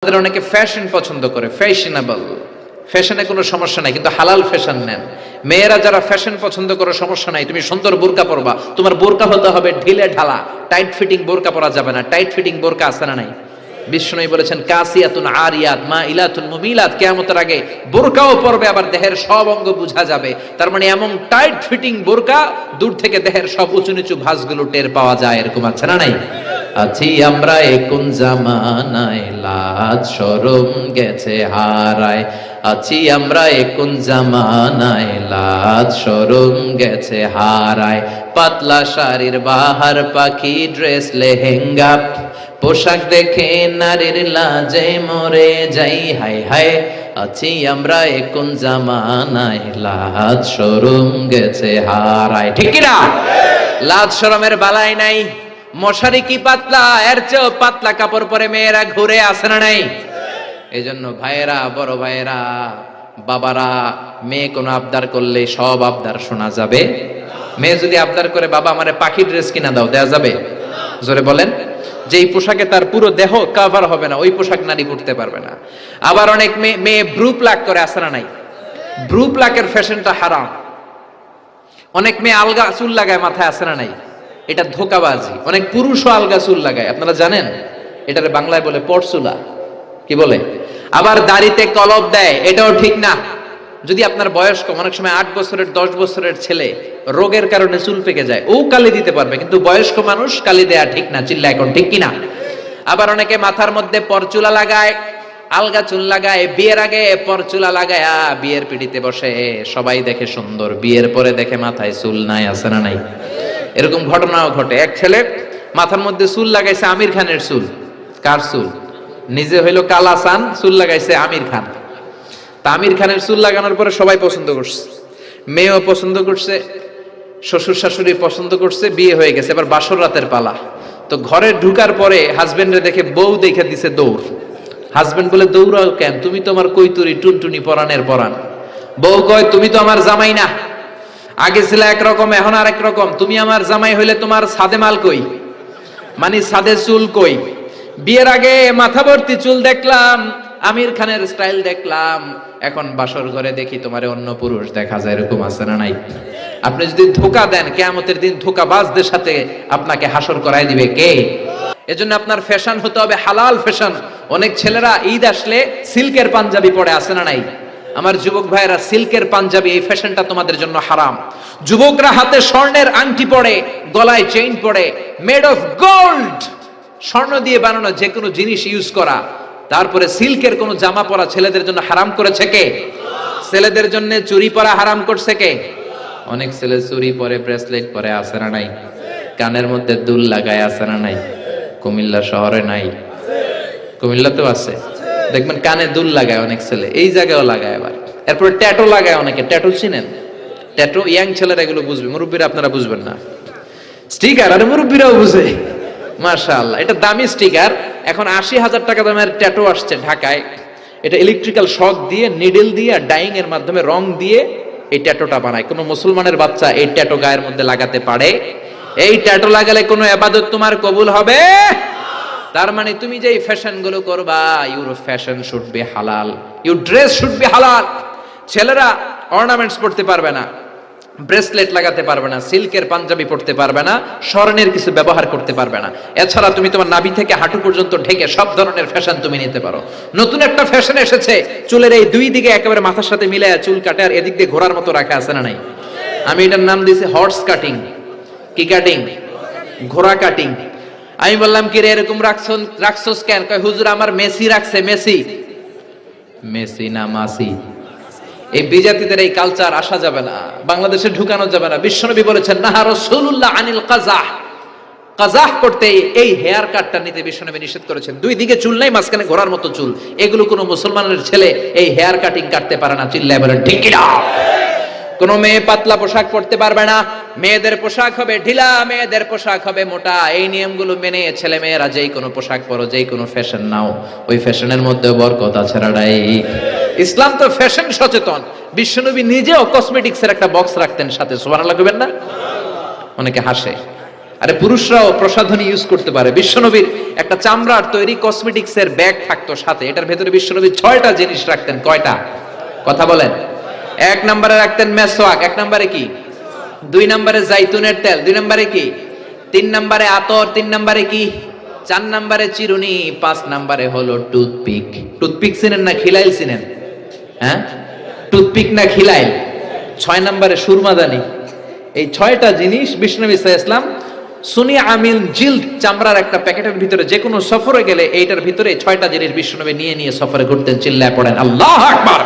আমাদের অনেকে ফ্যাশন পছন্দ করে, ফ্যাশনেবল। ফ্যাশনে কোনো সমস্যা নাই, কিন্তু হালাল ফ্যাশন নেন। মেয়েরা যারা ফ্যাশন পছন্দ করে, সমস্যা নাই, তুমি সুন্দর বোরকা পরবা, তোমার বোরকা হতে হবে ঢিলে ঢালা, টাইট ফিটিং বোরকা পরা যাবে না। টাইট ফিটিং বোরকা আছে না নাই? বিষ্ণু বলেছেন কাসিয়াতুন আরিয়াত মা ইলাতুন মুমিলাত, কিয়ামতের আগে বোরকাও পরবে, আবার দেহের সব অঙ্গ বোঝা যাবে। তার মানে এমন টাইট ফিটিং বোরকা, দূর থেকে দেহের সব উঁচু নিচু ভাঁজগুলো টের পাওয়া যায়, এরকম আছে না নাই? আছি আমরা কোন জামানায়, লাজ শরম গেছে হারায়। আছি আমরা কোন জামানায়, লাজ শরম গেছে হারায়। পাতলা শাড়ির বাহার পাখি ড্রেস লেহেঙ্গা, পোশাক দেখে নারীর লাজে মরে যাই, হায় হায়। আছি আমরা কোন জামানায়, লাজ শরম গেছে হারায়। ঠিক কিনা? লাজ শরমের বালাই নাই। মশারি কি পাতলা, এর চেয়েও পাতলা কাপড় পরে মেয়েরা ঘুরে আসে না নাই? এই জন্য ভাইয়েরা, বড় ভাইয়েরা, বাবারা, মেয়ে কোনো আবদার করলে সব আবদার শোনা যাবে। মেয়ে যদি আবদার করে, বাবা আমারে পাখি ড্রেস কিনা দাও, দেয়া যাবে? জোরে বলেন। যেই পোশাকে তার পুরো দেহ কভার হবে না, ওই পোশাক নারী পরতে পারবে না। আবার অনেক মেয়ে ব্রু প্লাক করে, আসে না নাই? ব্রু প্লাকের ফ্যাশনটা হারাম। অনেক মেয়ে আলগা চুল লাগায় মাথায়, আসে না নাই? এটা ধোকাবাজি। অনেক পুরুষও আলগা চুল লাগায়, আপনারা জানেন? এটারে বাংলায় বলে পরচুলা। কি বলে? আবার দাড়িতে কলপ দেয়, এটাও ঠিক না। যদি আপনার বয়স কম, অনেক সময় 8 বছরের 10 বছরের ছেলে রোগের কারণে চুল পেকে যায়, ও কালি দিতে পারবে, কিন্তু বয়স্ক মানুষ কালি দেয়া ঠিক না। চিল্লা এখন ঠিক কিনা? আবার অনেকে মাথার মধ্যে পরচুলা লাগায়, আলগা চুল লাগায়, বিয়ের আগে পরচুলা লাগায় বিয়ের পিড়িতে বসে, সবাই দেখে সুন্দর, বিয়ের পরে দেখে মাথায় চুল নাই, আছে না নাই? এরকম ঘটনাও ঘটে। এক ছেলে মাথার মধ্যে চুল লাগাইছে আমির খানের চুল। কার চুল? নিজে হইলো কালাসান, চুল লাগাইছে আমির খান। তা আমির খানের চুল লাগানোর পরে সবাই পছন্দ করছে, মেয়েও পছন্দ করছে, শ্বশুর শাশুড়ি পছন্দ করছে, বিয়ে হয়ে গেছে। এবার বাসর রাতের পালা। তো ঘরে ঢুকার পরে হাজবেন্ডে দেখে, বউ দেখে দিছে দৌড়। হাজবেন্ড বলে, দৌড়াও কেন? তুমি তোমার কৈতুরি টুনটুনি পরানের পরান। বউ কয়, তুমি তো আমার জামাই না, আগে ছিল একরকম, এখন আর একরকম। তুমি আমার জামাই হইলে তোমার সাদে মাল কই, মানে সাদে চুল কই? বিয়ের আগে মাথা ভর্তি চুল দেখলাম, আমির খানের স্টাইল দেখলাম, এখন বাসর ঘরে দেখি তোমারে অন্য পুরুষ দেখা যায়, এরকম আছে না নাই? আপনি যদি ধোঁকা দেন, কিয়ামতের দিন ধোঁকাবাজদের সাথে আপনাকে হাসর করাই দিবে কে? এজন্য আপনার ফ্যাশন হতে হবে হালাল ফ্যাশন। অনেক ছেলেরা ঈদ আসলে সিল্কের পাঞ্জাবি পরে, আছে না নাই? আমার যুবক ভাইয়েরা, সিল্কের পাঞ্জাবি, এই ফ্যাশনটা তোমাদের জন্য হারাম। যুবকরা হাতে স্বর্ণের আংটি পরে, গলায় চেইন পরে, মেড অফ গোল্ড, স্বর্ণ দিয়ে বানানো যে কোনো জিনিস ইউজ করা, তারপরে সিল্কের কোনো জামা পরা ছেলেদের জন্য হারাম করেছে কে? ছেলেদের জন্য চুরি পরা হারাম করছে কে? অনেক ছেলে চুরি পরে, ব্রেসলেট পরে, আছে না নাই? কানের মধ্যে দুল লাগায়, আছে না নাই? কুমিল্লা শহরে নাই? কুমিল্লাতেও আছে, দেখবেন কানে দুল লাগায় অনেক ছেলে, এই জায়গায়ও লাগায়। আবার এরপরে ট্যাটু লাগায় অনেকে। ট্যাটু চিনেন? ট্যাটু ইয়াং ছেলেরা এগুলো বুঝবে, মুরব্বীরা আপনারা বুঝবেন না। স্টিকার, আর মুরব্বীরাও বুঝে, মাশাআল্লাহ। এটা দামি স্টিকার। এখন 80,000 টাকা দামের ট্যাটু আসছে ঢাকায়। এটা ইলেকট্রিক্যাল শক দিয়ে, নিডল দিয়ে, ডাইং এর মাধ্যমে রং দিয়ে এই ট্যাটুটা বানায়। কোনো মুসলমানের বাচ্চা এই ট্যাটু গায়ের মধ্যে লাগাতে পারে? এই ট্যাটু লাগালে কোনো ইবাদত তোমার কবুল হবে? তার মানে তুমি যে ফ্যাশন গুলো করবা, ইউর ফ্যাশন শুড বি হালাল, ইউর ড্রেস শুড বি হালাল। ছেলেরা অর্নামেন্টস পড়তে পারবে না, ব্রেসলেট লাগাতে পারবে না, সিল্কের পাঞ্জাবি পড়তে পারবে না, স্বর্ণের কিছু ব্যবহার করতে পারবে না। এছাড়া তুমি তোমার নাভি থেকে হাঁটু পর্যন্ত ঢেকে সব ধরনের ফ্যাশন তুমি নিতে পারো। নতুন একটা ফ্যাশন এসেছে, চুলের এই দুই দিকে একেবারে মাথার সাথে মিলায় চুল কাটে, আর এদিক দিয়ে ঘোড়ার মতো রাখা, আছে না নাই? আমি এটার নাম দিয়েছি হর্স কাটিং। কি কাটিং? ঘোড়া কাটিং। আমি বললাম, কি রে এরকম রাখছস কেন? কয়, হুজুর আমার মেসি রাখছে। মেসি? মেসি না মাসি? এই বিজাতিদের এই কালচার আসা যাবে না, বাংলাদেশে ঢুকানো যাবে না। বিশ্বনবী বলেছেন, নাহা রাসূলুল্লাহ আনিল কাযাহ, কাযাহ করতে, এই হেয়ার কাটটা নিতে বিশ্বনবী নিষেধ করেছেন। দুই দিকে চুল নাই, মাঝখানে ঘোড়ার মতো চুল। এগুলো কোনো মুসলমানের ছেলে এই হেয়ার কাটিং কাটতে পারে না। চিল্লায় বলেন ঠিক কিনা? কোন মেয়ে পাতলা পোশাক পরতে পারবে না। মেয়েদের পোশাক হবে ঢিলা, মেয়েদের পোশাক হবে মোটা। এই নিয়মগুলো মেনে ছেলে মেয়েরা যেই কোনো পোশাক পরো, যেই কোনো ফ্যাশন নাও, ওই ফ্যাশনের মধ্যে বরকত আছে না নাই? ইসলাম তো ফ্যাশন সচেতন। বিশ্বনবী নিজেও কসমেটিক্সের একটা বক্স রাখতেন সাথে, সুবহানাল্লাহ কইবেন না? অনেকে হাসে, আরে পুরুষরাও প্রসাধনী ইউজ করতে পারে। বিশ্বনবীর একটা চামড়ার তৈরি কসমেটিক্স এর ব্যাগ থাকতো সাথে, এটার ভেতরে বিশ্বনবী 6টা জিনিস রাখতেন। কয়টা? কথা বলেন। 1 নম্বরে রাখতেন মেসওয়াক, 1 নম্বরে কি? 2 নম্বরে জাইতুনের তেল, 2 নম্বরে কি? 3 নম্বরে আতর, 3 নম্বরে কি? 4 নম্বরে চিরুনি, 5 নম্বরে হলো টুথপিক। টুথপিক চিনেন না খিলাইল চিনেন? হ্যাঁ, টুথপিক না খিলাইল? 6 নম্বরে সুরমাদানি। এই 6টা জিনিস বিশ্বনবী সাল্লাল্লাহু আলাইহি ওয়াসাল্লাম সুনি আমিল জিল্দ চামড়ার একটা প্যাকেটের ভিতরে যে কোনো সফরে গেলে এইটার ভিতরে 6টা জিনিস বিশ্বনবী নিয়ে নিয়ে সফরে ঘুরতেন। চিল্লায় পড়েন আল্লাহু আকবার।